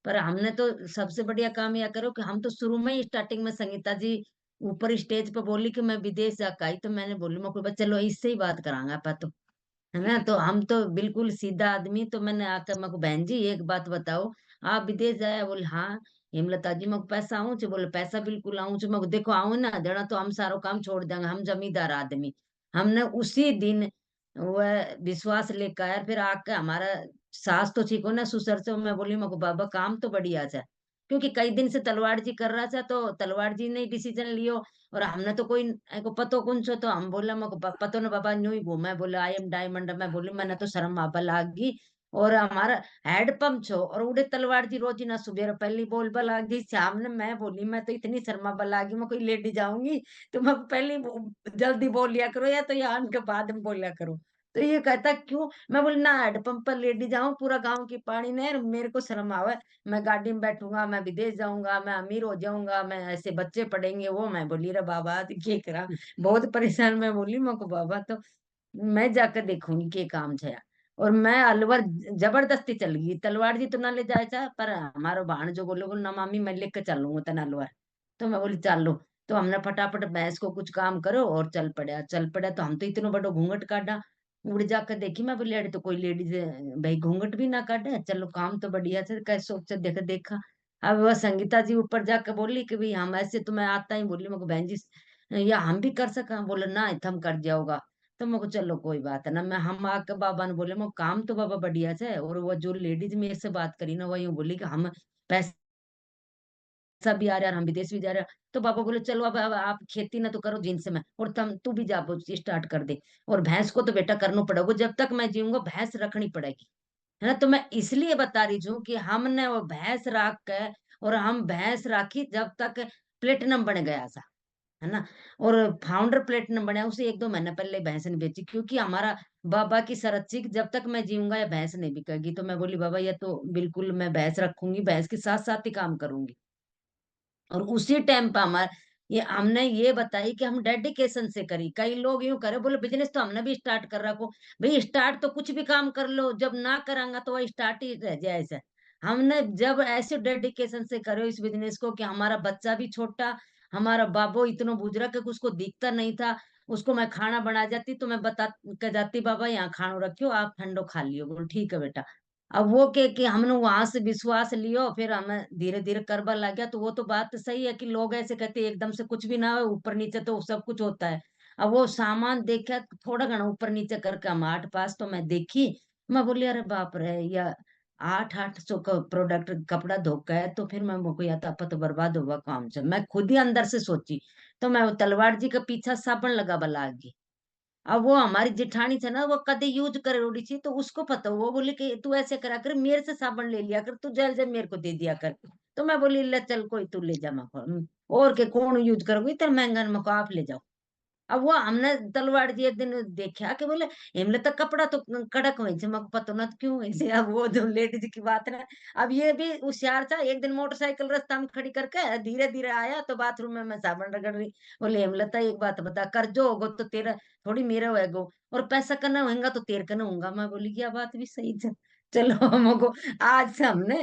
पर हमने तो सबसे बढ़िया काम या करो कि हम तो शुरू में ही स्टार्टिंग में संगीता जी ऊपर स्टेज पे बोली कि मैं विदेश जाकर आई, तो मैंने बोली मैं कोई चलो इससे ही बात करांगा पा तो, है ना? तो हम तो बिल्कुल सीधा आदमी, तो मैंने आकर मैं को बहन जी एक बात बताओ, आप विदेश जाया? बोले हाँ। हेमलता जी मैं को पैसा आऊं चे? बोले पैसा बिल्कुल आऊं चे। मैं को देखो आऊं ना देना तो हम सारो काम छोड़ देंगे, हम जमींदार आदमी। हमने उसी दिन वह विश्वास लेकर आया, फिर आके हमारा सास तो ठीक हो ना ससुर से, मैं बोली मैं को बाबा काम तो बढ़िया है, क्योंकि कई दिन से तलवार जी कर रहा था तो तलवार जी ने डिसीजन लियो, और हमने तो कोई को पतो कौन छो, तो हम बोला मको पतो न बाबा न्यू ही घूमा है, बोला आई एम डायमंड। मैं बोली मैंने तो शर्म आबा लागी, और हमारा हेड पंप छो, और उड़े तलवार जी रोज ना सुबह पहली बोलबा लागी शाम ने। मैं बोली मैं तो इतनी शर्मा लागी, मैं कोई लेडी जाऊंगी तो मैं पहली जल्दी बोल लिया करो, या तो यहाँ उनके बाद में बोलिया करो। तो ये कहता क्यों? मैं बोली ना हेड पंप पर लेडी जाऊं, पूरा गांव की पानी ने मेरे को शर्म आवे, मैं गाड़ी में बैठूंगा, मैं विदेश जाऊंगा, मैं अमीर हो जाऊंगा, मैं ऐसे बच्चे पढ़ेंगे वो। मैं बोली रे बाबा ये करा, बहुत परेशान। मैं बोली मैं को बाबा तो मैं जाकर देखूंगी के काम छया। और मैं अलवर जबरदस्ती चल गई, तलवार जी तो ना ले जाए चाह, पर हमारो भाण जो बोलो बोलो ना मामी मैं लेकर चलूंगा तना अलवर। तो मैं बोली चलो। तो हमने फटाफट भैंस को कुछ काम करो और चल पड़ा। तो हम तो इतनो बड़ो घूंघट काटा, उड़ जाकर देखी। मैं बोली अरे तो कोई लेडीज भाई घूंघट भी ना काटे, चलो काम तो बढ़िया से कैसे सोच देखा देखा। अब वह संगीता जी ऊपर जाकर बोली कि भाई हम ऐसे तो मैं आता ही, बोली मैं बहन जी या हम भी कर सका? बोले ना थम कर जाओगा। तो मैं को चलो कोई बात है ना, मैं हम आके बाबा ने बोले मैं काम तो बाबा बढ़िया से। और वो जो लेडीज मेरे से बात करी ना, वो यूं बोली कि हम पैसा भी आ रहा है और हम विदेश भी जा रहे हैं। तो पापा बोले चलो अब आप खेती ना तो करो जिनसे मैं, और तुम तू भी जा स्टार्ट कर दे। और भैंस को तो बेटा करना पड़ेगा, जब तक मैं जीऊंगा भैंस रखनी पड़ेगी, है ना? तो मैं इसलिए बता रही हूँ कि हमने वो भैंस रख के, और हम भैंस राखी जब तक प्लेटिनम बन गया था, है ना? और फाउंडर प्लेटिनम बना उसे एक दो महीने पहले भैंस ने बेची, क्योंकि हमारा बाबा की शरत थी कि जब तक मैं जीऊंगा या भैंस नहीं बिकेगी। तो मैं बोली बाबा ये तो बिल्कुल मैं भैंस रखूंगी, भैंस के साथ साथ ही काम करूंगी। और उसी टाइम पे हमारे ये हमने ये बताई कि हम डेडिकेशन से करी। कई लोग यूं करे बोले बिजनेस तो हमने भी स्टार्ट कर रखो। भाई स्टार्ट तो कुछ भी काम कर लो, जब ना करांगा तो वह स्टार्ट ही रह जाए ऐसे। हमने जब ऐसे डेडिकेशन से करो इस बिजनेस को कि हमारा बच्चा भी छोटा, हमारा बाबू इतना बुजुर्ग है कि उसको दिखता नहीं था, उसको मैं खाना बना जाती तो मैं बता के जाती बाबा यहाँ खाना रखियो आप ठंडो खा लियो, बोल ठीक है बेटा। अब वो के कि हमने वहां से विश्वास लियो, फिर हमें धीरे धीरे करबा लग गया। तो वो तो बात सही है कि लोग ऐसे कहते हैं एकदम से कुछ भी ना हो, ऊपर नीचे तो सब कुछ होता है। अब वो सामान देखा थोड़ा घना ऊपर नीचे करके हम 8 पास तो मैं देखी। मैं बोली अरे बाप रे, या 800 का प्रोडक्ट कपड़ा धोका है, तो फिर मैं मुको या तो बर्बाद होगा काम से। मैं खुद ही अंदर से सोची। तो मैं वो तलवार जी का पीछा साबुन लगावा लागी। अब वो हमारी जेठानी थे ना, वो कदे यूज करे रोड़ी थी, तो उसको पता, वो बोली कि तू ऐसे करा कर, मेरे से साबुन ले लिया कर, तू जल जल मेरे को दे दिया कर। तो मैं बोली ले चल कोई तू ले जा मको, और के कौन यूज करोगे इतना महंगा, मको आप ले जाओ। अब वो हमने तलवार जी एक दिन देखा कि बोले हिमले तक कपड़ा तो कड़क हुई छे, मको पता ना क्यों ऐसे। अब वो जो लेडीज की बात ना, अब ये भी होशियार था। एक दिन मोटरसाइकिल रास्ता में खड़ी करके धीरे धीरे आया, तो बाथरूम में मैं साबुन रगड़ रही। बोले हेमलता एक बात बता, कर जो होगो तो तेरा थोड़ी मेरा होएगो, और पैसा करना होगा तो तेरे करना होगा। मैं बोली क्या बात भी सही है। चलो हमको आज से हमने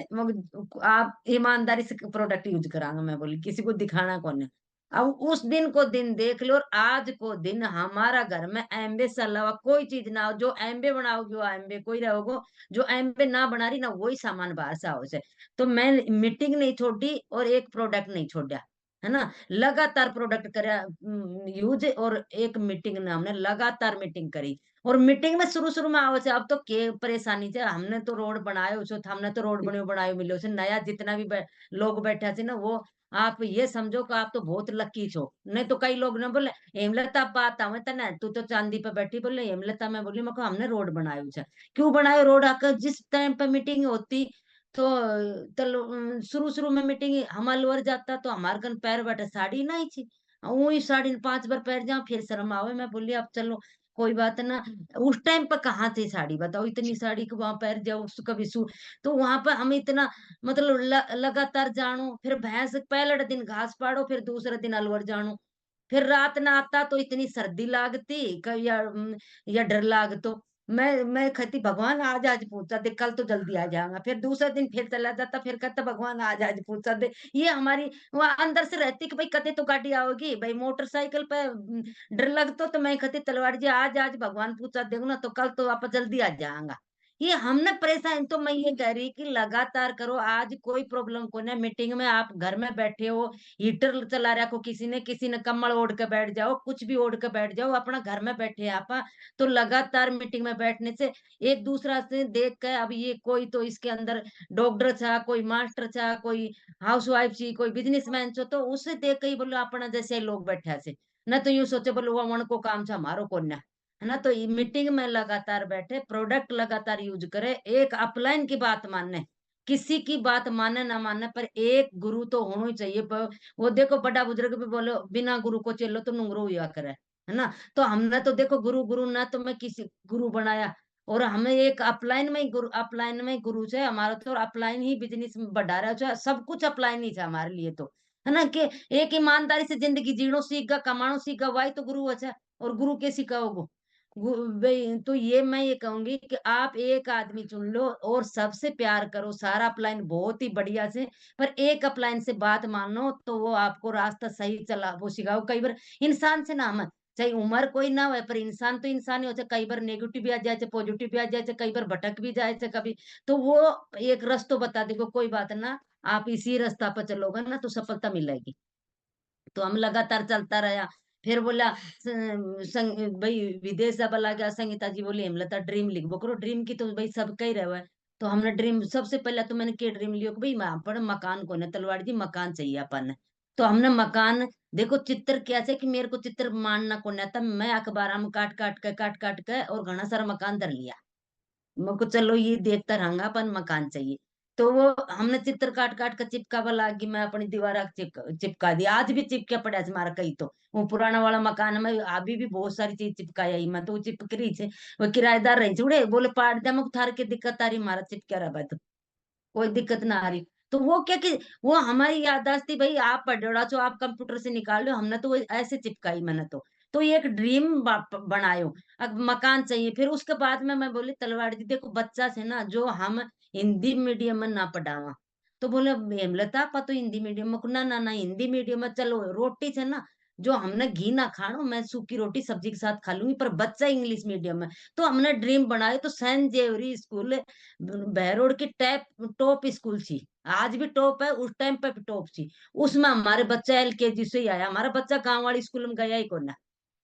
आप ईमानदारी से प्रोडक्ट यूज करांगा। मैं बोली किसी को दिखाना कौन है। अब उस दिन को दिन देख लो, और आज को दिन हमारा घर में एम्बे से अलावा कोई चीज ना हो। जो एम्बे बनाओगे वो एम्बे कोई रहोगो, जो एम्बे ना बना रही ना वही सामान बाहर से आओ से। तो मैं मीटिंग नहीं छोड़ी और एक प्रोडक्ट नहीं छोड़ा, है ना? लगातार प्रोडक्ट करा यूज, और एक मीटिंग ने हमने लगातार मीटिंग करी। और मीटिंग में शुरू शुरू में आओ से अब तो के परेशानी से, हमने तो रोड बनायो छो, हमने तो रोड बने बनायो मिलो से नया जितना भी लोग बैठे थे ना, वो आप ये समझो कि आप तो बहुत लकी छो। नहीं तो कई लोग ना बोले हेमलता बात आवे तना तू तो चांदी पे बैठी, बोले हेमलता मैं बोली मको हमने रोड बनायो छे। क्यों बनायो रोड? आकर जिस टाइम पे मीटिंग होती तो चलो शुरू शुरू में मीटिंग हम अलवर जाता तो हमारे कन पैर बैठे साड़ी नहीं थी, वही साड़ी 5 बार पैर जाओ फिर शर्म आवे। मैं बोली अब चलो कोई बात ना। उस टाइम पर कहाँ थी साड़ी बताओ, इतनी साड़ी को वहां पैर जाओ कभी सू। तो वहां पर हम इतना मतलब लगातार जानो, फिर भैंस पहले दिन घास पाड़ो, फिर दूसरे दिन अलवर जानो। फिर रात ना आता तो इतनी सर्दी लागती या डर लागतो। मैं कहती भगवान आज पहुँचा दे, कल तो जल्दी आ जाऊँगा। फिर दूसरा दिन फिर चला जाता, फिर कहता भगवान आज पहुँचा दे। ये हमारी वो अंदर से रहती कि भाई कते तो गाड़ी आओगी, भाई मोटरसाइकिल पे डर लगतो तो मैं कहती तलवार जी आज भगवान पहुँचा देगा ना तो कल तो आप जल्दी आ जाऊँगा। ये हमने परेशान तो मैं ये कह रही कि लगातार करो, आज कोई प्रॉब्लम को ना मीटिंग में आप घर में बैठे हो, हीटर चला रखो किसी ने कंबल ओढ़ के बैठ जाओ, कुछ भी ओढ़ के बैठ जाओ, अपना घर में बैठे आप तो लगातार मीटिंग में बैठने से एक दूसरा से देख के अब ये कोई तो इसके अंदर डॉक्टर था, कोई मास्टर था, कोई हाउसवाइफ थी, कोई बिजनेसमैन छो, तो उसे देख के ही बोलो अपना जैसे लोग बैठा से न तो यूं सोचे बोलो वो मन को काम था हमारो को न है ना। तो ये मीटिंग में लगातार बैठे, प्रोडक्ट लगातार यूज करे, एक अपलाइन की बात माने, किसी की बात माने ना माने पर एक गुरु तो होना ही चाहिए। वो देखो बड़ा बुजुर्ग भी बोलो बिना गुरु को चलो तो नुंगरो हुआ करे, है ना। तो हमने तो देखो गुरु गुरु ना तो मैं किसी गुरु बनाया, और हमें एक अपलाइन में ही गुरु है हमारा तो, और अपलाइन ही बिजनेस बढ़ा रहा है, सब कुछ अपलाइन ही है हमारे लिए तो, है ना। कि एक ईमानदारी से जिंदगी जीनो सीख गा, कमानो सीख गा, वही तो गुरु अच्छा। और गुरु के सिखाओगो तो ये मैं ये कहूंगी कि आप एक आदमी चुन लो और सबसे प्यार करो, सारा अपलाइन बहुत ही बढ़िया से, पर एक अपलाइन से बात मानो तो वो आपको रास्ता सही चला वो सिखाओ। कई बार इंसान से ना हम चाहे उम्र कोई ना हो पर इंसान तो इंसान ही होता है, कई बार नेगेटिव भी आ जाए, पॉजिटिव भी आ जाए, कई बार भटक भी जाए कभी, तो वो एक रास्ता बता देगा, कोई बात ना, आप इसी रास्ता पर चलोगे ना तो सफलता मिलेगी। तो हम लगातार चलता रहा। फिर बोला भाई विदेश जा बोला गया, संगीता जी बोली हेमलता ड्रीम लिख बो करो, ड्रीम की तो भाई सब कह रहे हुआ। तो हमने ड्रीम सबसे पहले तो मैंने के ड्रीम लियो कि भाई वहां पर मकान को ना तलवाड़ जी मकान चाहिए अपन ने। तो हमने मकान देखो चित्र कैसे कि मेरे को चित्र मानना को ना था, मैं अखबार में काट काट के और घना सारा मकान धर लिया। मेरे को चलो ये देखता रहूंगा अपन मकान चाहिए। तो वो हमने चित्र काट काट कर चिपकावा लागी, मैं अपनी दीवार चिपका दिया, आज भी चिपके पड़ा है हमारा कहीं तो। वो पुराना वाला मकान में अभी भी बहुत सारी चीज चिपकाया ही मैं तो, वो चिपक रही थी। वो किराएदार रही उड़े बोले पाट दे, मैं थार के दिक्कत आ रही, मारा चिपका रहा तो कोई दिक्कत ना आ रही। तो वो क्या कि वो हमारी याददाश्त थी, भाई आप पढ़ो जो आप कंप्यूटर से निकाल लो, हमने तो वो ऐसे चिपकाई मैंने तो ये एक ड्रीम बनायो। अब मकान चाहिए, फिर उसके बाद में मैं बोली तलवार जी देखो बच्चा से ना जो हम हिंदी मीडियम में ना पढ़ावा, तो बोले हेमलता आपा तो हिंदी मीडियम में ना ना ना हिंदी मीडियम में चलो रोटी से ना जो हमने घी ना खानो, मैं सूखी रोटी सब्जी के साथ खा लूंगी, पर बच्चा इंग्लिश मीडियम में। तो हमने ड्रीम बनाया, तो सेंट जेवरी स्कूल बहरोड की टॉप स्कूल थी, आज भी टॉप है, उस टाइम पे भी टॉप थी। उसमें हमारे बच्चा एलकेजी से ही आया, हमारा बच्चा गांव वाली स्कूल में गया ही कौन है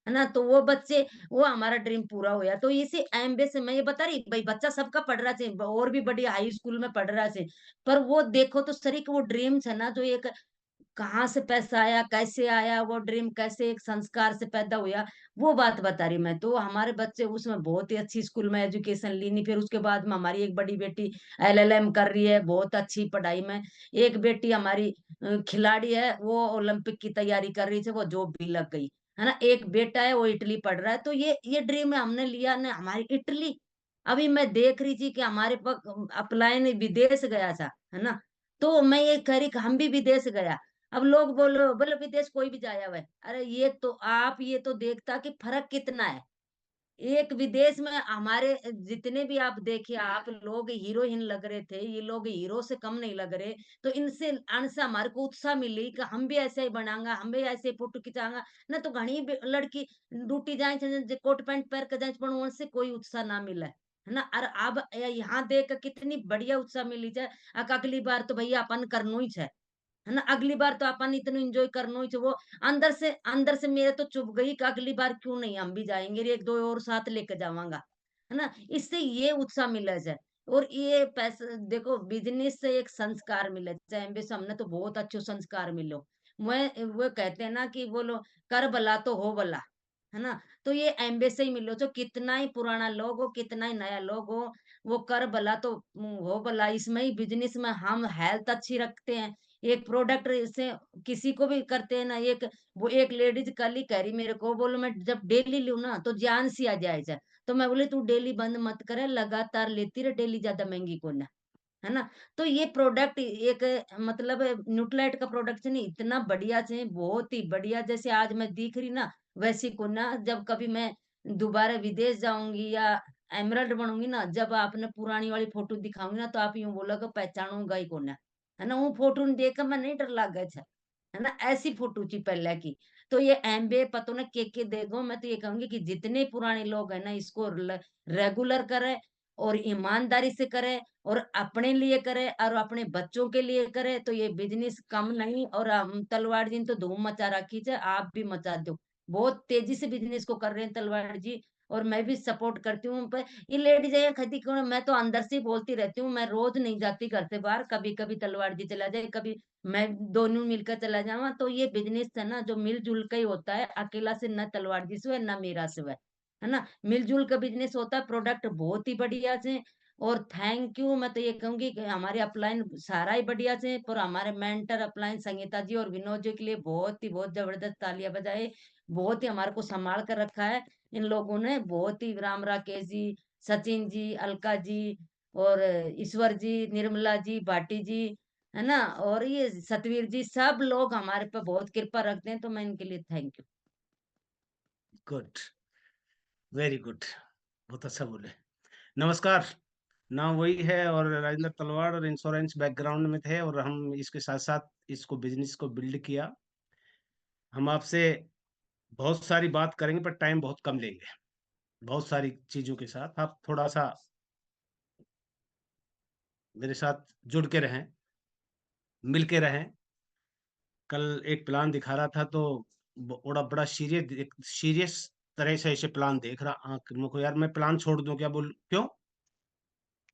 ना। तो वो बच्चे वो हमारा ड्रीम पूरा हुआ। तो इसी एमबे से मैं ये बता रही भाई बच्चा सबका पढ़ रहा है और भी बड़ी हाई स्कूल में पढ़ रहा है, पर वो देखो तो सरी वो ड्रीम्स है ना, जो एक कहाँ से पैसा आया, कैसे आया, वो ड्रीम कैसे एक संस्कार से पैदा हुआ, वो बात बता रही मैं। तो हमारे बच्चे उसमें बहुत ही अच्छी स्कूल में एजुकेशन लीनी, फिर उसके बाद में हमारी एक बड़ी बेटी एलएलएम कर रही है, बहुत अच्छी पढ़ाई में। एक बेटी हमारी खिलाड़ी है, वो ओलंपिक की तैयारी कर रही थी, वो जॉब भी लग गई, है ना। एक बेटा है वो इटली पढ़ रहा है। तो ये ड्रीम है हमने लिया ना हमारी इटली। अभी मैं देख रही थी कि हमारे पास अपलाइन विदेश गया था, है ना। तो मैं ये कह रही कि हम भी विदेश गया। अब लोग बोलो बोले विदेश कोई भी जाया हुआ है, अरे ये तो आप ये तो देखता कि फर्क कितना है। एक विदेश में हमारे जितने भी आप देखिए, आप लोग हीरोइन लग रहे थे, ये लोग हीरो से कम नहीं लग रहे। तो इनसे अनसे हमारे को उत्साह मिली कि हम भी ऐसे ही बनांगा, हम भी ऐसे फोटो खिंचांगा ना। तो घनी लड़की ड्यूटी जाए कोट पैंट पहन के जाए पण उनसे कोई उत्साह ना मिला है ना। और अब यहाँ देख के कितनी बढ़िया उत्साह मिली है। अगली बार तो भैया अपन करनो ही है ना। अगली बार तो अपन इतना एंजॉय करनो ही वो अंदर से मेरे तो चुभ गई कि अगली बार क्यों नहीं हम भी जाएंगे, एक दो और साथ लेके जावांगा, है ना। इससे ये उत्साह मिले जाए। और ये पैसे देखो बिजनेस से एक संस्कार मिले चाहे बेस हमने तो बहुत अच्छो संस्कार मिलो। मैं वो कहते हैं ना कि बोलो कर भला तो हो भला, है ना। तो ये एम्बे से ही मिलो, जो कितना ही पुराना लोग हो कितना ही नया लोग हो, वो कर भला तो हो भला। इसमें ही बिजनेस में हम हेल्थ अच्छी रखते हैं, एक प्रोडक्ट से किसी को भी करते हैं ना। वो एक लेडीज कल ही कह रही मेरे को, बोलो मैं जब डेली लूं ना तो जान सी आ जाए। तो मैं बोले तू डेली बंद मत करे, लगातार लेती रहे, डेली ज्यादा महंगी को ना, है ना। तो ये प्रोडक्ट एक मतलब न्यूट्रालाइट का प्रोडक्ट नहीं इतना बढ़िया से बहुत ही बढ़िया, जैसे आज मैं दिख रही ना वैसी को ना, जब कभी मैं दोबारा विदेश जाऊंगी या एमरल्ड बनूंगी ना, जब आपने पुरानी वाली फोटो दिखाऊंगी ना, तो आप यूं बोलोगे पहचानूंगा ही कौन है ना। वो फोटो देख कर मैं नहीं डर लग गया है ना, ऐसी फोटो थी पहले की। तो ये एमबीए पतो ना के देखो, मैं तो ये कहूंगी कि जितने पुराने लोग हैं ना, इसको रेगुलर करे और ईमानदारी से करे और अपने लिए करे और अपने बच्चों के लिए करे, तो ये बिजनेस कम नहीं। और हम तलवार जी ने तो धूम मचा रखी है, आप भी मचा दो। बहुत तेजी से बिजनेस को कर रहे हैं तलवार जी, और मैं भी सपोर्ट करती हूँ। पर ये लेडीज है खती क्यों, मैं तो अंदर से ही बोलती रहती हूँ, मैं रोज नहीं जाती घर से बाहर, कभी कभी तलवार जी चला जाए, कभी मैं, दोनों मिलकर चला जावा। तो ये बिजनेस है ना जो मिलजुल का ही होता है, अकेला से न तलवार जी से न मेरा से है ना, मिलजुल का बिजनेस होता है। प्रोडक्ट बहुत ही बढ़िया से, और थैंक यू। मैं तो ये कहूंगी कि हमारे अपलाइन सारा ही बढ़िया से, पर हमारे मेंटर अपलाइन संगीता जी और विनोद जी के लिए बहुत ही बहुत जबरदस्त तालियां बजाए। बहुत ही हमारे को संभाल कर रखा है इन लोगों ने, बहुत ही। राम राकेश जी, सचिन जी, अलका जी, और ईश्वर जी, निर्मला जी, भाटी जी, है ना, और ये सतवीर जी, सब लोग हमारे पे बहुत कृपा रखते हैं, तो मैं इनके लिए thank you. Good, very good, बहुत अच्छा बोले। नमस्कार, नाम वही है और राजेंद्र तलवाड़, और इंश्योरेंस बैकग्राउंड में थे और हम इसके साथ साथ इसको बिजनेस को बिल्ड किया। हम आपसे बहुत सारी बात करेंगे पर टाइम बहुत कम लेंगे, बहुत सारी चीजों के साथ आप थोड़ा सा मेरे साथ जुड़ के रहें, मिल के रहें। कल एक प्लान दिखा रहा था तो बड़ा बड़ा सीरियस सीरियस तरह से ऐसे प्लान देख रहा, आंख मेरे को, यार मैं प्लान छोड़ दूं क्या? बोल क्यों?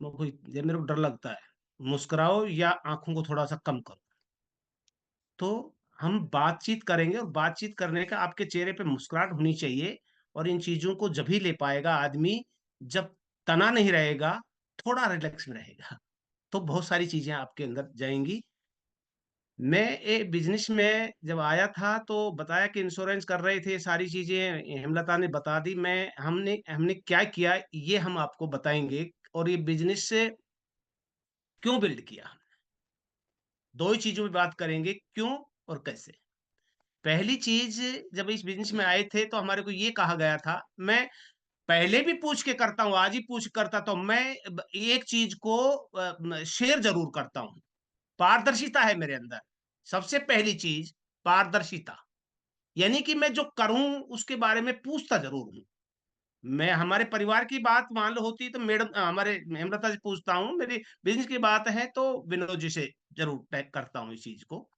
मेरे को, ये मेरे को डर लगता है। मुस्कुराओ या आंखों को थोड़ा सा कम करो। तो हम बातचीत करेंगे और बातचीत करने का आपके चेहरे पे मुस्कुराहट होनी चाहिए। और इन चीजों को जब ही ले पाएगा आदमी, जब तना नहीं रहेगा, थोड़ा रिलैक्स में रहेगा, तो बहुत सारी चीजें आपके अंदर जाएंगी। मैं ये बिजनेस में जब आया था तो बताया कि इंश्योरेंस कर रहे थे, सारी चीजें हेमलता ने बता दी। मैं हमने हमने क्या किया ये हम आपको बताएंगे, और ये बिजनेस से क्यों बिल्ड किया। दो ही चीजों में बात करेंगे, क्यों और कैसे। पहली चीज, जब इस बिजनेस में आए थे तो हमारे को ये कहा गया था, मैं पहले भी पूछ के करता हूँ, आज ही पूछ करता, तो मैं एक चीज को शेयर जरूर करता हूँ। पारदर्शिता है मेरे अंदर। सबसे पहली चीज पारदर्शिता, यानी कि मैं जो करूं उसके बारे में पूछता जरूर हूं। मैं हमारे परिवार की बात मान लो होती तो मैडम हमारे हेमलता से पूछता हूँ, मेरी बिजनेस की बात है तो विनोद जी से जरूर टैग करता हूँ इस चीज को।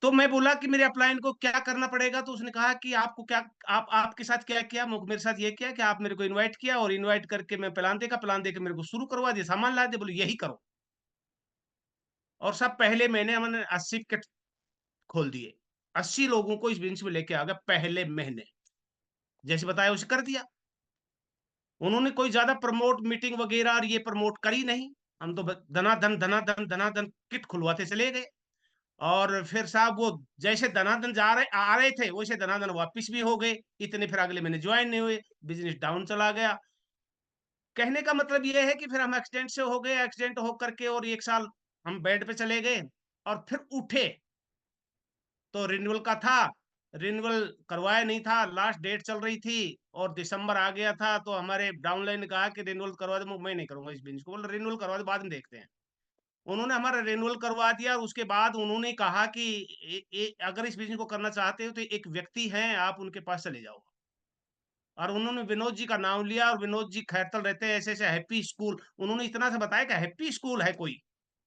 तो मैं बोला कि मेरे अपलाइन को क्या करना पड़ेगा, तो उसने कहा कि आपको क्या, आप आपके साथ क्या किया, मेरे साथ ये किया कि आप मेरे को इनवाइट किया और इनवाइट करके मैं प्लान देखा, प्लान देके मेरे को शुरू करवा दिया, सामान ला दिया, बोले यही करो। और सब पहले महीने हमने 80 किट खोल दिए, 80 लोगों को इस बिजनेस में लेके आ गया पहले महीने, जैसे बताया उसे कर दिया। उन्होंने कोई ज्यादा प्रमोट मीटिंग वगैरह और ये प्रमोट करी नहीं। हम तो धनाधन धनाधन धनाधन किट खुलवाते चले गए। और फिर साहब वो जैसे धनाधन जा रहे आ रहे थे वैसे धनाधन वापिस भी हो गए, इतने फिर अगले महीने ज्वाइन नहीं हुए, बिजनेस डाउन चला गया। कहने का मतलब ये है कि फिर हम एक्सीडेंट से हो गए, एक्सीडेंट होकर के और एक साल हम बेड पे चले गए, और फिर उठे तो रिन्यूअल का था, रिन्यूअल करवाया नहीं था, लास्ट डेट चल रही थी और दिसंबर आ गया था। तो हमारे डाउनलाइन ने कहा कि रिन्यूअल करवा दो, मैं नहीं करूंगा इस बिजनेस को, बोले रिन्यूअल करवा दो बाद में देखते हैं। उन्होंने हमारा रिन्यूअल करवा दिया। उसके बाद उन्होंने कहा कि अगर इस बिजनेस को करना चाहते हो तो एक व्यक्ति हैं, आप उनके पास चले जाओ। और उन्होंने विनोद जी का नाम लिया, और विनोद जी खैरतल रहते हैं ऐसे ऐसे हैप्पी स्कूल, उन्होंने इतना सा बताया कि हैप्पी स्कूल है कोई,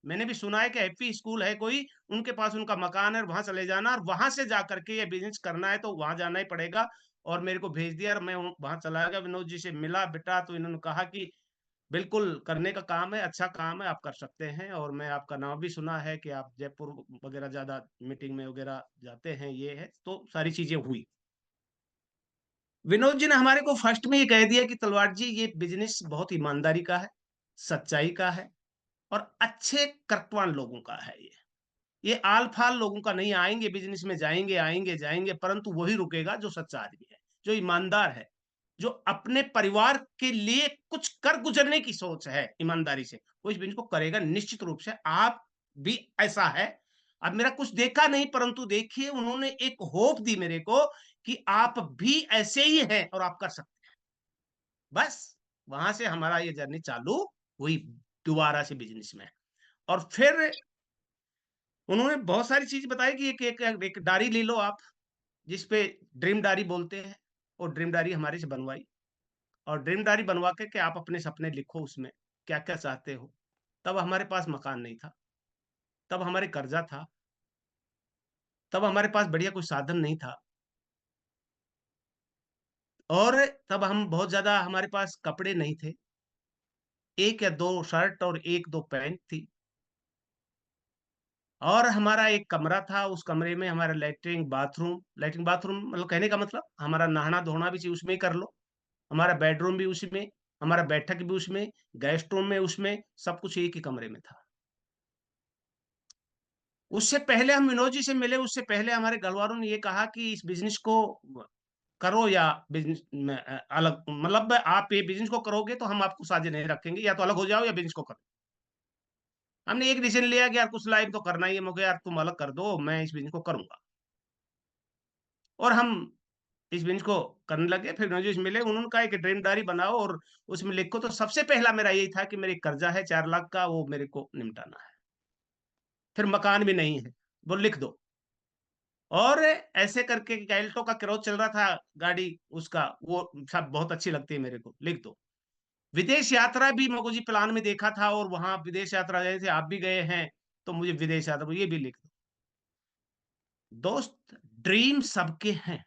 मैंने भी सुना है कि हैप्पी स्कूल है कोई, उनके पास उनका मकान है, वहां चले जाना और वहां से जा करके ये बिजनेस करना है तो वहां जाना ही पड़ेगा। और मेरे को भेज दिया और मैं वहां चला गया, विनोद जी से मिला बेटा, तो इन्होंने कहा कि बिल्कुल करने का काम है, अच्छा काम है, आप कर सकते हैं। और मैं आपका नाम भी सुना है कि आप जयपुर वगैरह ज्यादा मीटिंग में वगैरह जाते हैं, ये है, तो सारी चीजें हुई। विनोद जी ने हमारे को फर्स्ट में ये कह दिया कि तलवार जी ये बिजनेस बहुत ईमानदारी का है, सच्चाई का है, और अच्छे कर्तवान लोगों का है। ये आल फाल लोगों का नहीं, आएंगे बिजनेस में जाएंगे आएंगे जाएंगे, परंतु वही रुकेगा जो सच्चा आदमी है, जो ईमानदार है, जो अपने परिवार के लिए कुछ कर गुजरने की सोच है ईमानदारी से, वो इस बिजनेस को करेगा निश्चित रूप से। आप भी ऐसा है। अब मेरा कुछ देखा नहीं, परंतु देखिए उन्होंने एक होप दी मेरे को कि आप भी ऐसे ही हैं और आप कर सकते हैं। बस वहां से हमारा ये जर्नी चालू हुई दोबारा से बिजनेस में। और फिर उन्होंने बहुत सारी चीज बताई कि एक डायरी ले लो आप, जिसपे ड्रीम डायरी बोलते हैं, और ड्रीम डायरी हमारे से बनवाई। और ड्रीम डायरी बनवा के आप अपने सपने लिखो उसमें, क्या क्या चाहते हो। तब हमारे पास मकान नहीं था, तब हमारे कर्जा था, तब हमारे पास बढ़िया कोई साधन नहीं था, और तब हम बहुत ज्यादा, हमारे पास कपड़े नहीं थे, एक या दो शर्ट और एक दो पैंट थी। और हमारा एक कमरा था, उस कमरे में हमारा लैट्रिन बाथरूम मतलब कहने का मतलब हमारा नहाना धोना भी चाहिए उसमें ही कर लो, हमारा बेडरूम भी उसी में, हमारा बैठक भी उसमें, गेस्ट रूम में उसमें, सब कुछ एक ही कमरे में था। उससे पहले हम विनोद जी से मिले, उससे पहले हमारे घर वालों ने ये कहा कि इस बिजनेस को करो, या बिजनेस में अलग, मतलब आप ये बिजनेस को करोगे तो हम आपको साझे नहीं रखेंगे, या तो अलग हो जाओ या बिजनेस को करो। हमने एक डिसीजन लिया कि यार कुछ लाइफ तो करना ही है, मुझे यार तुम अलग कर दो, मैं इस बिजनेस को करूंगा। और हम इस बिजनेस को करने लगे। फिर विनोद जी से मिले, उन्होंने कहा कि ड्रीम डायरी बनाओ और उसमें लिखो। तो सबसे पहला मेरा यही था कि मेरे कर्जा है 4 लाख का, वो मेरे को निपटाना है। फिर मकान भी नहीं है, वो लिख दो। और ऐसे करके कैल्टो का क्रॉस चल रहा था गाड़ी उसका, वो सब बहुत अच्छी लगती है मेरे को, लिख दो। विदेश यात्रा भी मगो जी प्लान में देखा था, और वहां विदेश यात्रा गए थे, आप भी गए हैं, तो मुझे विदेश यात्रा ये भी लिख दो। दोस्त, ड्रीम सबके हैं,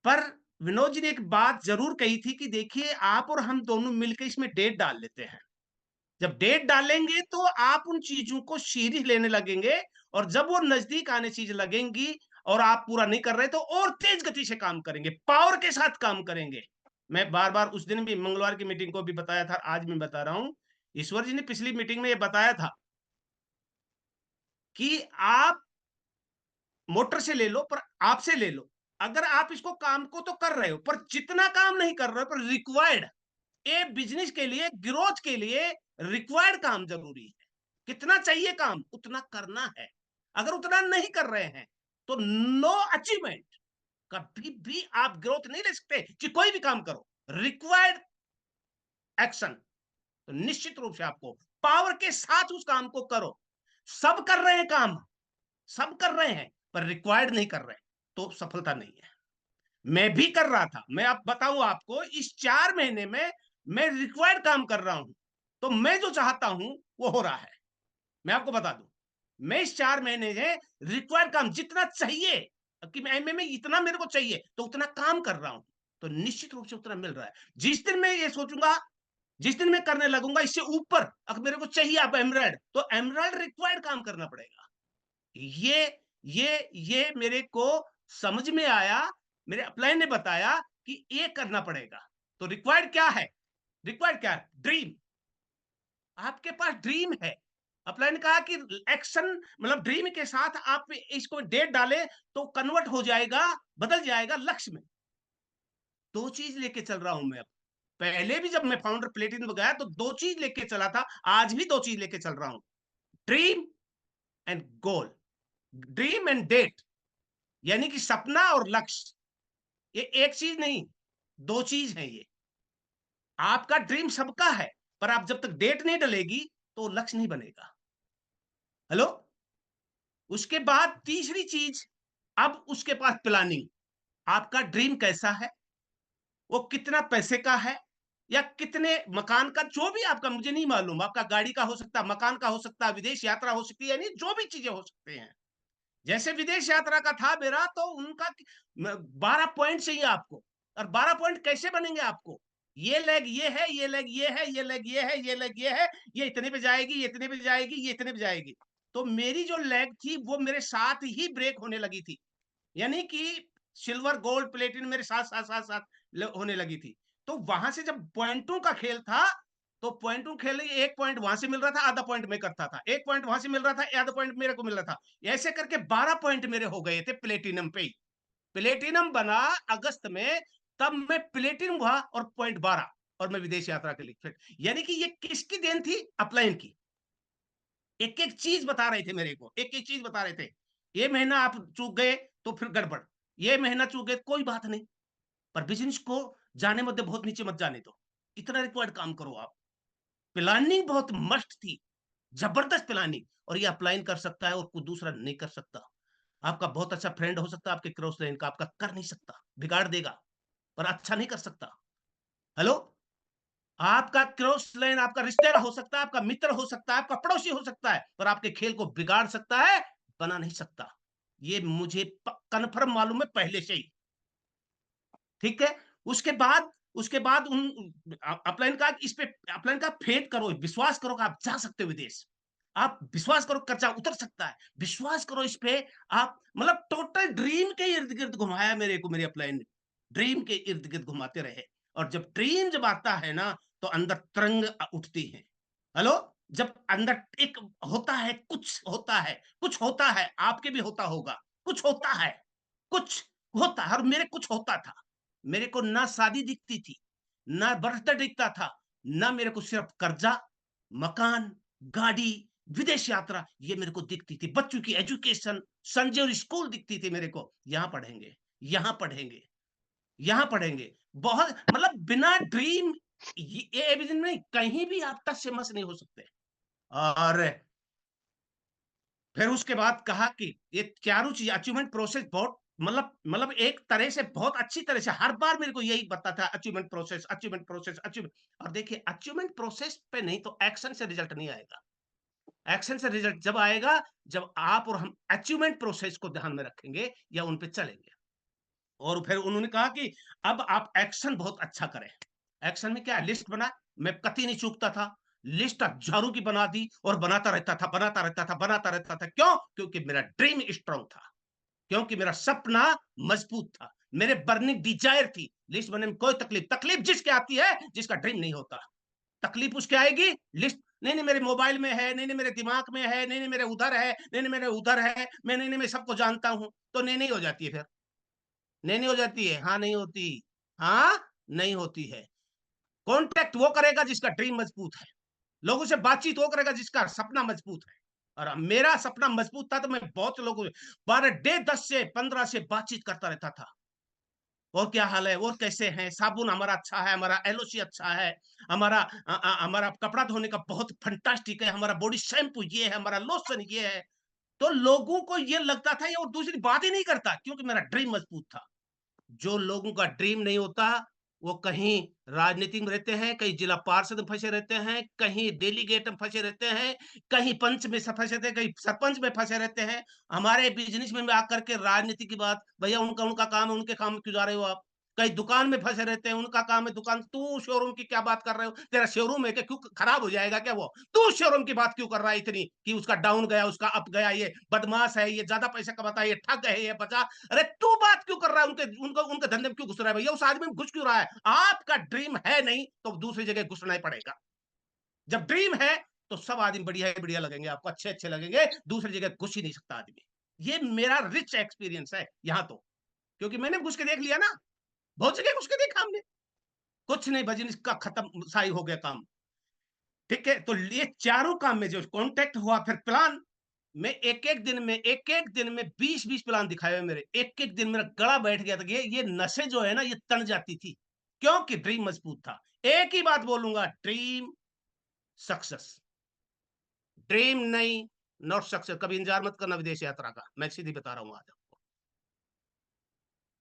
पर विनोद जी ने एक बात जरूर कही थी कि देखिए आप और हम दोनों मिलकर इसमें डेट डाल लेते हैं। जब डेट डालेंगे तो आप उन चीजों को सीरियस लेने लगेंगे, और जब वो नजदीक आने चीज लगेंगी और आप पूरा नहीं कर रहे, तो और तेज गति से काम करेंगे, पावर के साथ काम करेंगे। मैं बार बार उस दिन भी मंगलवार की मीटिंग को भी बताया था, आज मैं बता रहा हूं। ईश्वर जी ने पिछली मीटिंग में ये बताया था कि आप मोटर से ले लो पर आपसे ले लो। अगर आप इसको काम को तो कर रहे हो, पर जितना काम नहीं कर रहे हो, पर रिक्वायर्ड, ए बिजनेस के लिए, ग्रोथ के लिए रिक्वायर्ड काम जरूरी है। कितना चाहिए काम, उतना करना है। अगर उतना नहीं कर रहे हैं तो नो अचीवमेंट, कभी भी आप ग्रोथ नहीं ले सकते कि कोई भी काम करो। रिक्वायर्ड एक्शन, तो निश्चित रूप से आपको पावर के साथ उस काम को करो। सब कर रहे हैं काम, सब कर रहे हैं, पर रिक्वायर्ड नहीं कर रहे, तो सफलता नहीं है। मैं भी कर रहा था, मैं आप बताऊं आपको, इस 4 महीने में मैं रिक्वायर्ड काम कर रहा हूं, तो मैं जो चाहता हूं वो हो रहा है। मैं आपको बता दूं, मैं इस 4 महीने में रिक्वायर्ड काम जितना चाहिए, कि मैं एमए में इतना मेरे को चाहिए, तो उतना काम कर रहा हूं, तो निश्चित रूप से उतना मिल रहा है। जिस दिन मैं ये सोचूंगा, जिस दिन मैं करने लगूंगा इससे ऊपर, अगर मेरे को चाहिए आप एमराइड, तो एमराइड रिक्वायर्ड काम करना पड़ेगा। ये ये मेरे को समझ में आया, मेरे अपलाइन ने बताया कि ये करना पड़ेगा। तो रिक्वायर्ड क्या है, रिक्वायर्ड क्या है, ड्रीम। आपके पास ड्रीम है, अपलाइन ने कहा कि एक्शन, मतलब ड्रीम के साथ आप इसको डेट डाले तो कन्वर्ट हो जाएगा, बदल जाएगा लक्ष्य में। दो चीज लेके चल रहा हूं मैं अब। पहले भी जब मैं फाउंडर प्लेटिनम गया तो दो चीज लेके चला था, आज भी दो चीज लेके चल रहा हूं, dream and goal, dream and date, यानी कि सपना और लक्ष्य। ये एक चीज नहीं, दो चीज है ये। आपका ड्रीम सबका है, पर आप जब तक डेट नहीं डलेगी तो लक्ष्य नहीं बनेगा। हेलो। उसके बाद तीसरी चीज, अब उसके पास प्लानिंग, आपका ड्रीम कैसा है, वो कितना पैसे का है, या कितने मकान का, जो भी आपका, मुझे नहीं मालूम, आपका गाड़ी का हो सकता है, मकान का हो सकता है, विदेश यात्रा हो सकती है, यानी जो भी चीजें हो सकते हैं। जैसे विदेश यात्रा का था मेरा, तो उनका 12 पॉइंट चाहिए आपको। और 12 पॉइंट कैसे बनेंगे आपको, ये लेग ये है, ये लेग ये है, ये लेग ये है, ये लेग ये है, ये इतने पे जाएगी, ये इतने पे जाएगी, ये इतने पे जाएगी। तो मेरी जो लेग थी वो मेरे साथ ही ब्रेक होने लगी थी, यानी कि सिल्वर गोल्ड प्लेटिन मेरे साथ साथ साथ साथ होने लगी थी। तो वहां से जब पॉइंटों का खेल था, तो पॉइंटों खेल, एक पॉइंट वहां से मिल रहा था, आधा पॉइंट मैं करता था, एक पॉइंट वहां से मिल रहा था, आधा पॉइंट मेरे को मिल रहा था। ऐसे करके 12 पॉइंट मेरे हो गए थे प्लेटिनम पे ही। प्लेटिनम बना अगस्त में, तब मैं प्लेटिनम हुआ, और पॉइंट 12, और मैं विदेश यात्रा के लिए फिट। यानी कि ये किसकी देन थी, अपलाइन की। एक एक चीज बता रहे थे मेरे को, एक एक चीज बता रहे थे। ये महीना आप चूक गए तो फिर गड़बड़, ये महीना चूक गए कोई बात नहीं, पर बिजनेस को जाने मत दे, बहुत नीचे मत जाने दो। इतना रिक्वायर्ड काम करो आप। प्लानिंग बहुत मस्ट थी, जबरदस्त प्लानिंग, और ये अप्लाई कर सकता है और कोई दूसरा नहीं कर सकता। आपका बहुत अच्छा फ्रेंड हो सकता है आपके क्रॉस लाइन का, आपका कर नहीं सकता, बिगाड़ देगा, पर अच्छा नहीं कर सकता। हेलो? आपका क्रॉस लाइन आपका रिश्तेदार हो सकता है, आपका मित्र हो सकता है, आपका पड़ोसी हो सकता है, पर आपके खेल को बिगाड़ सकता है, बना नहीं सकता। ये मुझे कन्फर्म मालूम है पहले से ही। ठीक है? उसके बाद अपलाइन का इस पे अपलाइन का फेथ करो, विश्वास करो कि आप जा सकते हो विदेश। आप विश्वास करो कर्जा उतर सकता है। विश्वास करो इस पे, आप मतलब टोटल ड्रीम के इर्द-गिर्द घुमाया मेरे को मेरी अपलाइन ने। ड्रीम के इर्द-गिर्द घुमाते रहे, और जब आता है ना, तो अंदर तरंग उठती है। हेलो? जब अंदर एक होता है, कुछ होता है, आपके भी होता होगा। कुछ होता है, कुछ होता है, और मेरे कुछ होता था। मेरे को ना शादी दिखती थी, ना बर्थडे दिखता था, ना मेरे को सिर्फ कर्जा, मकान, गाड़ी, विदेश यात्रा ये मेरे को दिखती थी। बच्चों की एजुकेशन, संजय स्कूल दिखती थी मेरे को। यहाँ पढ़ेंगे, यहाँ पढ़ेंगे, यहाँ पढ़ेंगे। बहुत मतलब बिना ड्रीम ये एविजन में कहीं भी आप टच से मस नहीं हो सकते। और फिर उसके बाद कहा कि ये चारों चीज़ अचीवमेंट प्रोसेस बहुत मतलब एक तरह से बहुत अच्छी तरह से हर बार मेरे को यही बताता है, achievement process, achievement process, achieve. और देखिए अचीवमेंट प्रोसेस पे नहीं तो एक्शन से रिजल्ट नहीं आएगा। एक्शन से रिजल्ट जब आएगा, जब आप और हम अचीवमेंट प्रोसेस को ध्यान में रखेंगे या उन पे चलेंगे। और फिर उन्होंने कहा कि अब आप एक्शन बहुत अच्छा करें। एक्शन में क्या लिस्ट बना, मैं कतई नहीं चूकता था। लिस्ट हजारों की बना दी और बनाता रहता था, बनाता रहता था, बनाता रहता था। क्यों? क्योंकि मेरा ड्रीम स्ट्रांग था, क्योंकि मेरा सपना मजबूत था, मेरे बर्निंग डिजायर थी। लिस्ट बनने में कोई तकलीफ तकलीफ जिसके आती है, जिसका ड्रीम नहीं होता। तकलीफ उसके आएगी, लिस्ट नहीं नहीं मेरे मोबाइल में है, नहीं नहीं मेरे दिमाग में है, नहीं नहीं मेरे उधर है, नहीं नहीं मेरे उधर है, मैं नहीं नहीं मैं सबको जानता हूं, तो नहीं नहीं हो जाती है फिर। नहीं नहीं हो जाती है, हाँ नहीं होती, हाँ नहीं होती है। कॉन्टैक्ट वो करेगा जिसका ड्रीम मजबूत है। लोगों से बातचीत वो करेगा जिसका सपना मजबूत है। और मेरा सपना मजबूत था, तो मैं बहुत लोगों पर डे 10 से 15 से बातचीत करता रहता था। और क्या हाल है, और कैसे हैं, साबुन हमारा अच्छा है, हमारा एलओसी अच्छा है, हमारा कपड़ा धोने का बहुत फंटास्टिक है, हमारा बॉडी शैम्पू ये है, हमारा लोशन ये है। तो लोगों को ये लगता था ये, और दूसरी बात ही नहीं करता, क्योंकि मेरा ड्रीम मजबूत था। जो लोगों का ड्रीम नहीं होता, वो कहीं राजनीति में रहते हैं, कहीं जिला पार्षद में फंसे रहते हैं, कहीं डेलीगेट में फंसे रहते हैं, कहीं पंच में फंसे रहते हैं, कहीं सरपंच में फंसे रहते हैं। हमारे बिजनेस में आकर के राजनीति की बात, भैया उनका उनका काम है, उनके काम में क्यों जा रहे हो आप? कहीं दुकान में फंसे रहते हैं, उनका काम है दुकान, तू शोरूम की क्या बात कर रहे हो? तेरा शोरूम है क्या? क्यों खराब हो जाएगा क्या वो? तू शोरूम की बात क्यों कर रहा है इतनी, कि उसका डाउन गया, उसका अप गया, ये बदमाश है, ये ज्यादा पैसा कमाता है, ये ठग है, ये बचा। अरे तू बात क्यों कर रहा है? उनके उनको उनके धंधे में क्यों घुस रहा है भैया? उस आदमी में घुस क्यों रहा है? आपका ड्रीम है नहीं तो दूसरी जगह घुसना ही पड़ेगा। जब ड्रीम है तो सब आदमी बढ़िया बढ़िया लगेंगे आपको, अच्छे अच्छे लगेंगे, दूसरी जगह घुस ही नहीं सकता आदमी। ये मेरा रिच एक्सपीरियंस है यहाँ तो, क्योंकि मैंने घुस के देख लिया ना, बहुत जगह घुस के देखा हमने। कुछ नहीं भजन इसका खत्म साई हो गया काम। ठीक है, तो ये चारों काम में जो कॉन्टेक्ट हुआ, फिर प्लान मैं एक एक दिन में 20-20 प्लान दिखाए मेरे, एक एक दिन मेरा गला बैठ गया था। ये नसें जो है ना ये तन जाती थी, क्योंकि ड्रीम मजबूत था। एक ही बात बोलूंगा, ड्रीम सक्सेस, ड्रीम नहीं, नॉट सक्सेस। कभी इंतजार मत करना विदेश यात्रा का, मैं सीधी बता रहा हूं आज आपको।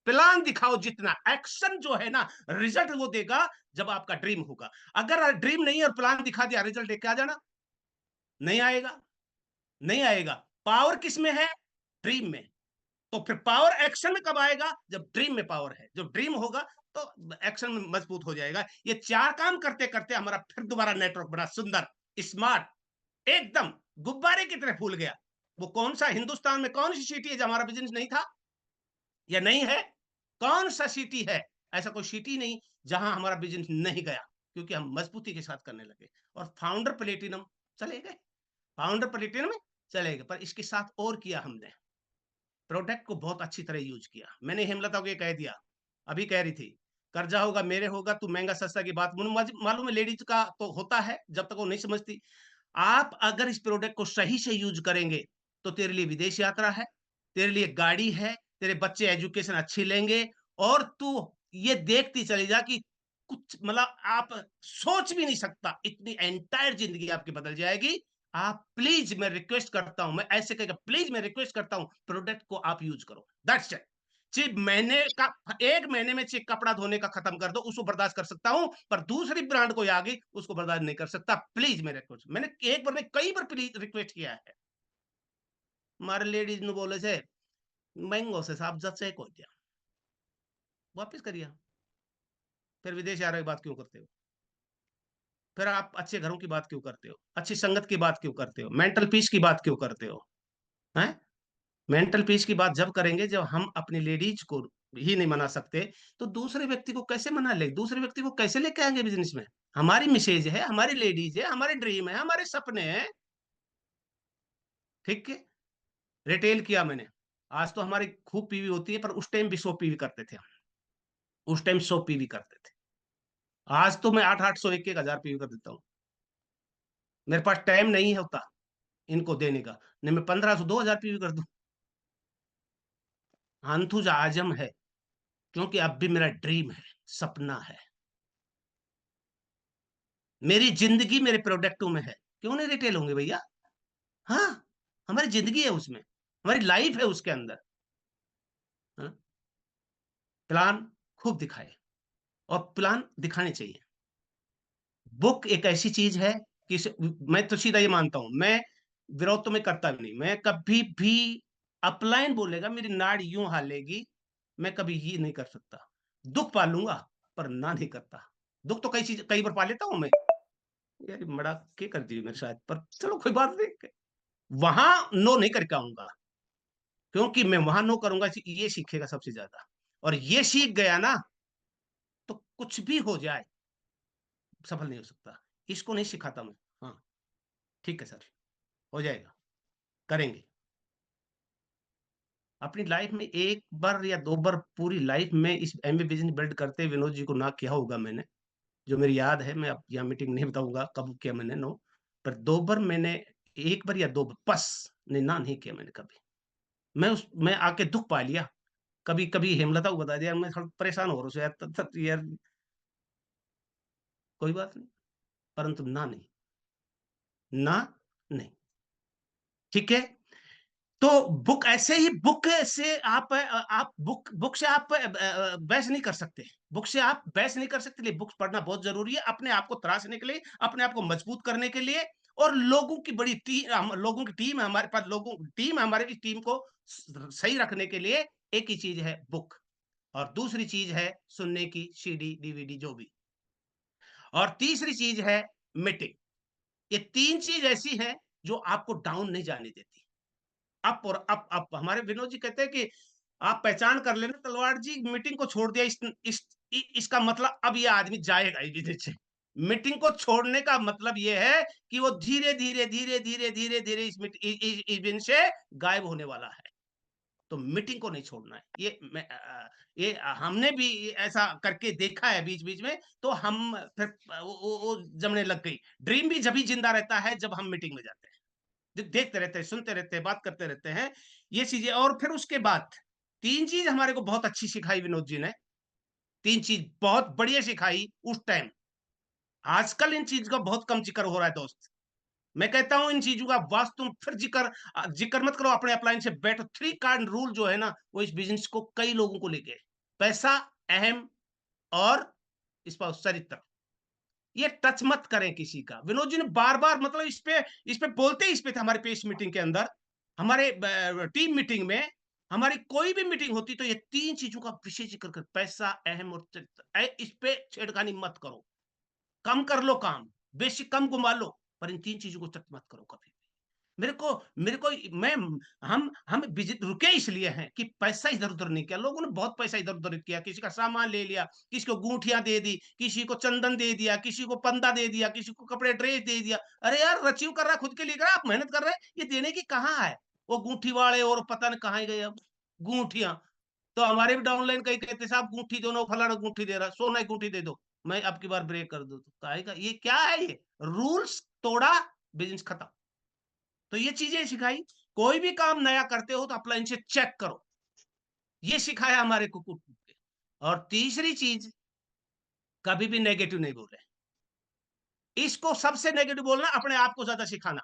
प्लान दिखाओ जितना, एक्शन जो है ना रिजल्ट वो देगा जब आपका ड्रीम होगा। अगर ड्रीम नहीं और प्लान दिखा दिया, रिजल्ट देख के आ जाना, नहीं आएगा, नहीं आएगा। पावर किस में है? ड्रीम में। तो फिर पावर एक्शन में कब आएगा? जब ड्रीम में पावर है, जब ड्रीम होगा तो एक्शन में मजबूत हो जाएगा। ये चार काम करते करते हमारा फिर दोबारा नेटवर्क बना, सुंदर, स्मार्ट, एकदम गुब्बारे की तरह फूल गया। वो कौन सा हिंदुस्तान में कौन सी सिटी है जहां हमारा बिजनेस नहीं था या नहीं है? कौन सा सिटी है? ऐसा कोई सिटी नहीं जहां हमारा बिजनेस नहीं गया, क्योंकि हम मजबूती के साथ करने लगे। और फाउंडर प्लेटिनम चले गए, फाउंडर प्लेटिनम में चले गए। पर इसके साथ और किया हमने, प्रोडक्ट को बहुत अच्छी तरह यूज किया। मैंने हेमलता को ये कह दिया, अभी कह रही थी, कर्जा होगा मेरे होगा, तू महंगा सस्ता की बात मालूम है, लेडीज का तो होता है जब तक वो नहीं समझती। आप अगर इस प्रोडक्ट को सही से यूज करेंगे तो तेरे लिए विदेश यात्रा है, तेरे लिए गाड़ी है, तेरे बच्चे एजुकेशन अच्छी लेंगे, और तू ये देखती चली जा कि कुछ मतलब आप सोच भी नहीं सकता, इतनी एंटायर जिंदगी आपकी बदल जाएगी। आप प्लीज, मैं रिक्वेस्ट करता हूं, मैं ऐसे कहेगा, प्लीज मैं रिक्वेस्ट करता हूं, प्रोडक्ट को आप यूज करो, दैट्स इट। सिर्फ महीने का, 1 महीने में सिर्फ कपड़ा धोने का खत्म कर दो, उसको बर्दाश्त कर सकता हूं, पर दूसरी ब्रांड कोई आ गई उसको बर्दाश्त नहीं कर सकता। प्लीज मेरे रिक्वेस्ट, मैंने एक बार नहीं कई बार प्लीज रिक्वेस्ट किया है। मारे लेडीज ने बोले से महंगो से साहब जच्चे को दिया, वापिस करिए। फिर विदेश आ रहे बात क्यों करते हो? फिर आप अच्छे घरों की बात क्यों करते हो? अच्छी संगत की बात क्यों करते हो? मेंटल पीस की बात क्यों करते हो? हैं? मेंटल पीस की बात जब करेंगे जब हम अपनी लेडीज को ही नहीं मना सकते, तो दूसरे व्यक्ति को कैसे मना ले, दूसरे व्यक्ति को कैसे लेके आएंगे बिजनेस में? हमारी मिसेज है, हमारी लेडीज है, हमारे ड्रीम है, हमारे सपने हैं। ठीक है, रिटेल किया मैंने। आज तो हमारी खूब पीवी होती है, पर उस टाइम भी 100 पीवी करते थे हम। उस टाइम 100 पीवी करते थे। आज तो मैं 800 1 1000 पीवी कर देता हूँ। मेरे पास टाइम नहीं होता इनको देने का, नहीं मैं 1500 2000 पीवी कर दूं। अंथुज आजम है, क्योंकि अब भी मेरा ड्रीम है, सपना है। मेरी जिंदगी मेरे प्रोडक्टों में है, क्यों नहीं रिटेल होंगे भैया? हाँ, हमारी जिंदगी है उसमें, हमारी लाइफ है उसके अंदर। हाँ? प्लान खूब दिखाए, और प्लान दिखाने चाहिए। बुक एक ऐसी चीज है कि मैं तो सीधा ये मानता हूं, मैं विरोध तो मैं करता भी नहीं, मैं कभी भी अपलाइन बोलेगा मेरी नाड़ यूं हालेगी, मैं कभी ये नहीं कर सकता। दुख पालूंगा, पर ना नहीं करता। दुख तो कई बार पा लेता हूं मैं, यार बड़ा के कर दी मेरे साथ, पर चलो कोई बात नहीं। वहां नो नहीं करके आऊंगा, क्योंकि मैं वहां नो करूंगा, ये सीखेगा सबसे ज्यादा। और ये सीख गया ना, तो कुछ भी हो जाए सफल नहीं हो सकता। इसको नहीं सिखाता मैं। हाँ, ठीक है सर, हो जाएगा, करेंगे। अपनी लाइफ में 1 बार या 2 बार पूरी लाइफ में इस एमबी बिजनेस बिल्ड करते विनोद जी को ना किया होगा मैंने, जो मेरी याद है। मैं अब यहाँ मीटिंग नहीं बताऊंगा कब किया मैंने, नो, पर 2 बार मैंने, 1 बार या 2 बार बस, नहीं ना नहीं किया मैंने कभी। मैं आके दुख पा लिया। कभी कभी हेमलता को बता दिया, मैं थोड़ा परेशान हो रहा हूँ यार, यार कोई बात नहीं, परंतु ना नहीं, ना नहीं। ठीक है। तो बुक ऐसे ही, बुक से आप बुक से आप बहस नहीं कर सकते। बुक से आप बहस नहीं कर सकते, लिए बुक्स पढ़ना बहुत जरूरी है, अपने आप को तराशने के लिए, अपने आप को मजबूत करने के लिए। और लोगों की बड़ी टीम, लोगों की टीम है हमारे पास, लोगों टीम है हमारे, इस टीम को सही रखने के लिए एक ही चीज है, बुक। और दूसरी चीज है सुनने की सीडी डीवीडी जो भी। और तीसरी चीज है मीटिंग। ये 3 चीज ऐसी हैं जो आपको डाउन नहीं जाने देती। अप और अप हमारे विनोद जी कहते हैं कि आप पहचान कर लेना तलवार जी, मीटिंग को छोड़ दिया, इसका मतलब अब ये आदमी जाएगा ही बिजनेस से। मीटिंग को छोड़ने का मतलब ये है कि वो धीरे धीरे धीरे धीरे धीरे धीरे इस बिजनेस से गायब होने वाला है। तो मीटिंग को नहीं छोड़ना है। ये हमने भी ऐसा करके देखा है बीच बीच में, तो हम फिर वो जमने लग गई। ड्रीम भी जब ही जिंदा रहता है जब हम मीटिंग में जाते हैं, देखते रहते हैं, सुनते रहते हैं, बात करते रहते हैं, ये चीजें। और फिर उसके बाद 3 चीज हमारे को बहुत अच्छी सिखाई विनोद जी ने, 3 चीज बहुत बढ़िया सिखाई उस टाइम। आजकल इन चीज का बहुत कम जिक्र हो रहा है दोस्त। मैं कहता हूं इन चीजों का वास्तव तुम फिर जिक्र मत करो, अपने अपलाइन से बैठो। 3 कार्ड रूल जो है ना, वो इस बिजनेस को कई लोगों को लेके, पैसा, अहम, और चरित्र। ये टच मत करें किसी का। विनोद जी ने बार बार मतलब इस पे बोलते ही इस पे थे हमारे पेश मीटिंग के अंदर, हमारे टीम मीटिंग में, हमारी कोई भी मीटिंग होती तो ये 3 चीजों का विशेष जिक्र कर, पैसा, अहम और चरित्र। इस पे छेड़खानी मत करो। कम कर लो काम, बेसिक कम घुमा लो, पर इन 3 चीजों को टच मत करो कभी। मेरे को मैं हम रुके इसलिए हैं कि पैसा इधर उधर नहीं किया। लोगों ने बहुत पैसा इधर उधर किया, किसी का सामान ले लिया, किसी को गुंठियां दे दी, किसी को चंदन दे दिया, किसी को पंदा दे दिया, किसी को कपड़े ड्रेस दे दिया। अरे यार, अचीव कर रहा है खुद के लिए, कर रहा है, आप मेहनत कर रहे हैं, ये देने की कहाँ है? वो गुंठी वाले और पता नहीं कहाँ गए अब गुंठियां। तो हमारे भी डाउनलाइन कहीं कहते साहब गुंठी दो ना, फलाना गुंठी दे रहा, सोना की गुंठी दे दो, मैं अब की बार ब्रेक कर दू, तो काहे का ये क्या है? ये रूल्स तोड़ा, बिजनेस खत्म। तो ये चीजें सिखाई। कोई भी काम नया करते हो तो अपना इनसे चेक करो, ये सिखाया हमारे को। और तीसरी चीज, कभी भी नेगेटिव नहीं बोले। इसको सबसे नेगेटिव बोलना, अपने आप को ज्यादा सिखाना।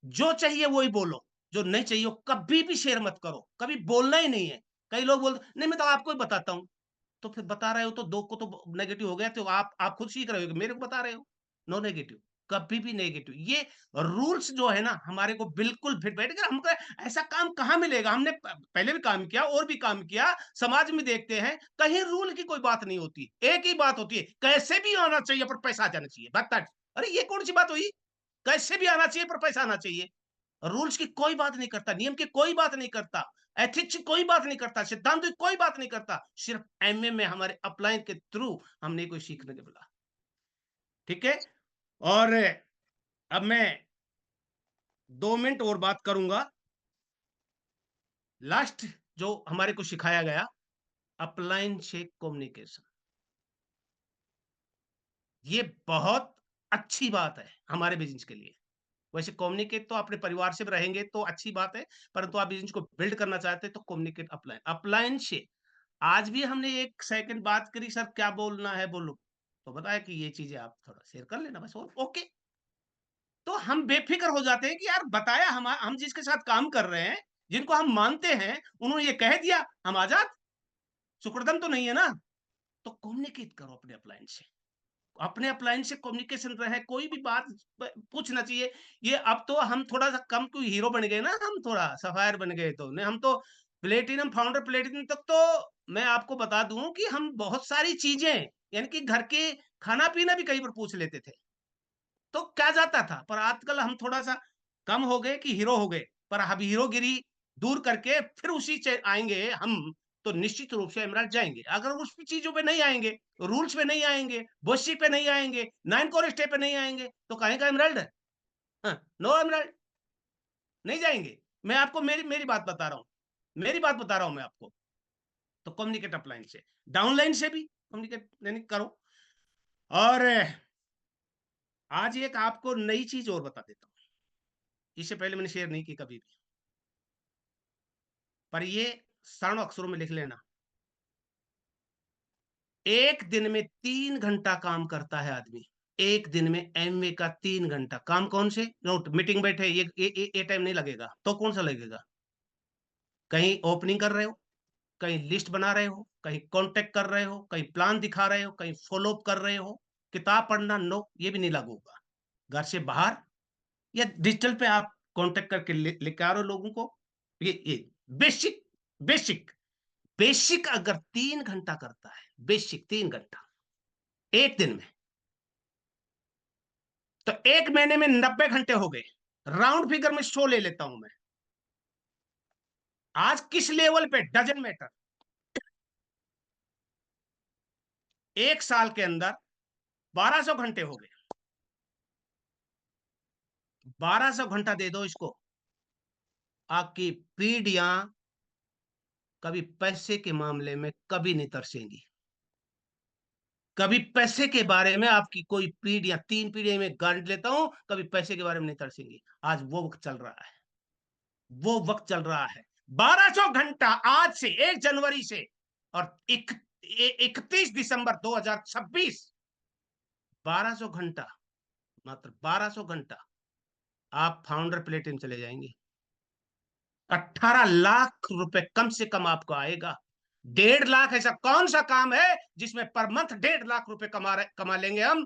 जो चाहिए वही बोलो, जो नहीं चाहिए वो कभी भी शेयर मत करो, कभी बोलना ही नहीं है। कई लोग बोलते नहीं मैं तो आपको ही बताता हूँ, तो फिर बता रहे हो तो दो को तो नेगेटिव हो गया, तो आप खुद सीख रहे हो कि मेरे को बता रहे हो। नो नेगेटिव, कभी भी नेगेटिव। ये रूल्स जो है ना हमारे को बिल्कुल फिट बैठेगा। हमको ऐसा काम कहाँ मिलेगा, हमने पहले भी काम किया और भी काम किया, समाज में देखते हैं कहीं रूल की कोई बात नहीं होती, एक ही बात होती है, कैसे भी आना चाहिए पर पैसा आ जाना चाहिए, बता। अरे ये कौन सी बात हुई, कैसे भी आना चाहिए पर पैसा आना चाहिए। रूल्स की कोई बात नहीं करता, नियम की कोई बात नहीं करता, एथिक्स की कोई बात नहीं करता, सिद्धांत की कोई बात नहीं करता। सिर्फ एमए में हमारे अपलाइन के थ्रू हमने कोई सीखने के बोला। ठीक है। और अब मैं 2 मिनट और बात करूंगा। लास्ट जो हमारे को सिखाया गया, अपलाइन से कम्युनिकेशन, ये बहुत अच्छी बात है हमारे बिजनेस के लिए। वैसे कम्युनिकेट तो अपने परिवार से रहेंगे तो अच्छी बात है, परंतु आप बिजनेस को बिल्ड करना चाहते हैं तो कम्युनिकेट अपलाइन, अपलाइन से। आज भी हमने 1 सेकंड बात करी, सर क्या बोलना है बोलो, तो बताया कि ये चीजें आप थोड़ा शेयर कर लेना बस, और ओके। तो हम बेफिक्र हो जाते हैं कि यार बताया, हम जिसके साथ काम कर रहे हैं, जिनको हम मानते हैं, उन्होंने ये कह दिया, हम आजाद, शुक्रदम तो नहीं है ना। तो कम्युनिकेट करो अपने अपलाइन से, अपने अपलाइन से कम्युनिकेशन रहे, कोई भी बात पूछना चाहिए। ये अब तो हम थोड़ा सा कम कोई हीरो बन गए ना, हम थोड़ा सफायर बन गए, तो नहीं हम तो प्लेटिनम, फाउंडर प्लेटिनम तक तो मैं आपको बता दूं कि हम बहुत सारी चीजें, यानी कि घर के खाना पीना भी कई बार पूछ लेते थे, तो क्या जाता था। पर आजकल हम थोड़ा सा कम हो गए कि हीरो हो गए, पर अभी हीरोगिरी दूर करके फिर उसी से आएंगे हम, तो निश्चित रूप से इमरान जाएंगे। अगर उस चीजों पे नहीं आएंगे, रूल्स पे नहीं आएंगे, बोशी पे नहीं आएंगे, 9 कोर पे नहीं आएंगे, तो कहीं का इमराल्ड है? हाँ, नो इमराल्ड, नहीं जाएंगे। मैं आपको मेरी मेरी बात बता रहा हूँ, मेरी बात बता रहा हूँ मैं आपको। तो कम्युनिकेट अपलाइन से, डाउनलाइन से भी कम्युनिकेट करो। और आज एक आपको नई चीज और बता देता हूँ, इससे पहले मैंने शेयर नहीं की कभी भी, पर ये स्वर्ण अक्षरों में लिख लेना। एक दिन में 3 घंटा काम करता है आदमी, एक दिन में एमए का 3 घंटा काम। कौन से नोट मीटिंग बैठे, ये टाइम नहीं लगेगा तो कौन सा लगेगा? कहीं ओपनिंग कर रहे हो, कहीं लिस्ट बना रहे हो, कहीं कांटेक्ट कर रहे हो, कहीं प्लान दिखा रहे हो, कहीं फॉलो अप कर रहे हो, किताब पढ़ना, नो ये भी नहीं लागू होगा। घर से बाहर या डिजिटल पे आप कांटेक्ट करके लेके आ रहे हो लोगों को। ये बेसिक, बेसिक, बेसिक अगर 3 घंटा करता है, बेसिक 3 घंटा एक दिन में, तो एक महीने में 90 घंटे हो गए। राउंड फिगर में 100 ले लेता हूं मैं। आज किस लेवल पे डजन मैटर, एक साल के अंदर 1200 घंटे हो गए। 1200 घंटा दे दो इसको, आपकी पीढ़ियां कभी पैसे के मामले में कभी नहीं तरसेंगी। कभी पैसे के बारे में आपकी कोई पीढ़ियां, 3 पीढ़ियां में गारंटी लेता हूं, कभी पैसे के बारे में नहीं तरसेंगी। आज वो वक्त चल रहा है, वो वक्त चल रहा है। 1200 घंटा आज से, 1 जनवरी से, और 31 दिसंबर 2026, 1200 घंटा, मात्र 1200 घंटा, आप फाउंडर प्लेटिनम चले जाएंगे। 18 लाख रुपए कम से कम आपको आएगा। 1.5 लाख ऐसा कौन सा काम है जिसमें पर मंथ 1.5 लाख रुपए कमा लेंगे हम?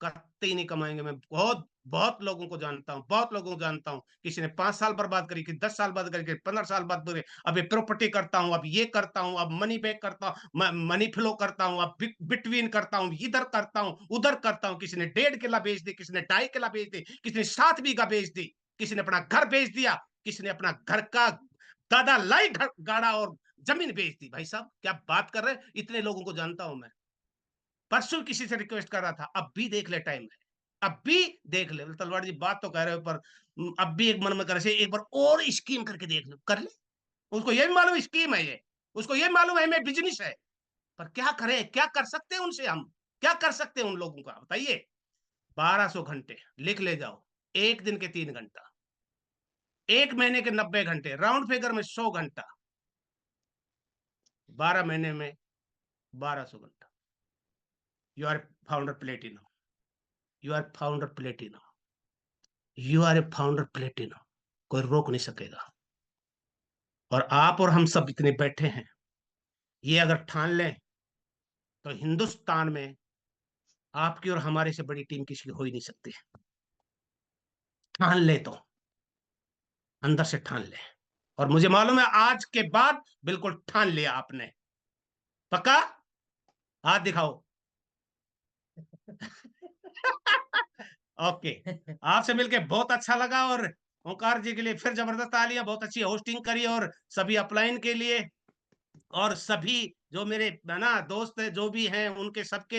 कतई नहीं कमाएंगे। मैं बहुत बहुत लोगों को जानता हूं, बहुत लोगों को जानता हूं, किसी ने 5 साल बर्बाद करी, कि 10 साल बाद करी, 15 साल बाद करी। अब ये प्रॉपर्टी करता हूं, अब ये करता हूं, अब मनी बैक करता हूं, मनी फ्लो करता हूं, अब बिटवीन करता हूं, इधर करता हूं, उधर करता हूं। किसी ने 1.5 किला बेच दी, किसी ने 2.5 किला बेच दी, किसी ने 7 बीघा बेच दी, किसी ने अपना घर बेच दिया, किसी ने अपना घर का दादा लाई गाड़ा और जमीन बेच दी। भाई साहब क्या बात कर रहे हैं, इतने लोगों को जानता हूं मैं। परसों किसी से रिक्वेस्ट कर रहा था, अब भी देख ले टाइम है, अब भी देख ले। तलवार जी बात तो कह रहे हो, पर अब भी एक मन में कर से एक बार और स्कीम करके देख लो, कर ले। उसको ये भी मालूम स्कीम है ये, उसको ये मालूम है मैं बिजनेस है, पर क्या करें, क्या कर सकते हैं उनसे हम, क्या कर सकते हैं उन लोगों का बताइए। 1200 घंटे लिख ले जाओ, एक दिन के 3 घंटा, एक महीने के 90 घंटे, राउंड फिगर में 100 घंटा, 12 महीने में 1200 घंटा। You are founder platinum, you are founder platinum, you are a founder platinum. कोई रोक नहीं सकेगा। और आप और हम सब इतने बैठे हैं, ये अगर ठान लें तो हिंदुस्तान में आपकी और हमारे से बड़ी टीम किसी की हो ही नहीं सकती। ठान ले तो, अंदर से ठान ले। और मुझे मालूम है आज के बाद बिल्कुल ठान लिया आपने। पक्का? हाथ दिखाओ। ओके। आपसे मिलके बहुत अच्छा लगा। और ओंकार जी के लिए फिर जबरदस्त तालियां, बहुत अच्छी होस्टिंग करी। और सभी अपलाइन के लिए और सभी जो मेरे है ना दोस्त जो भी हैं उनके सबके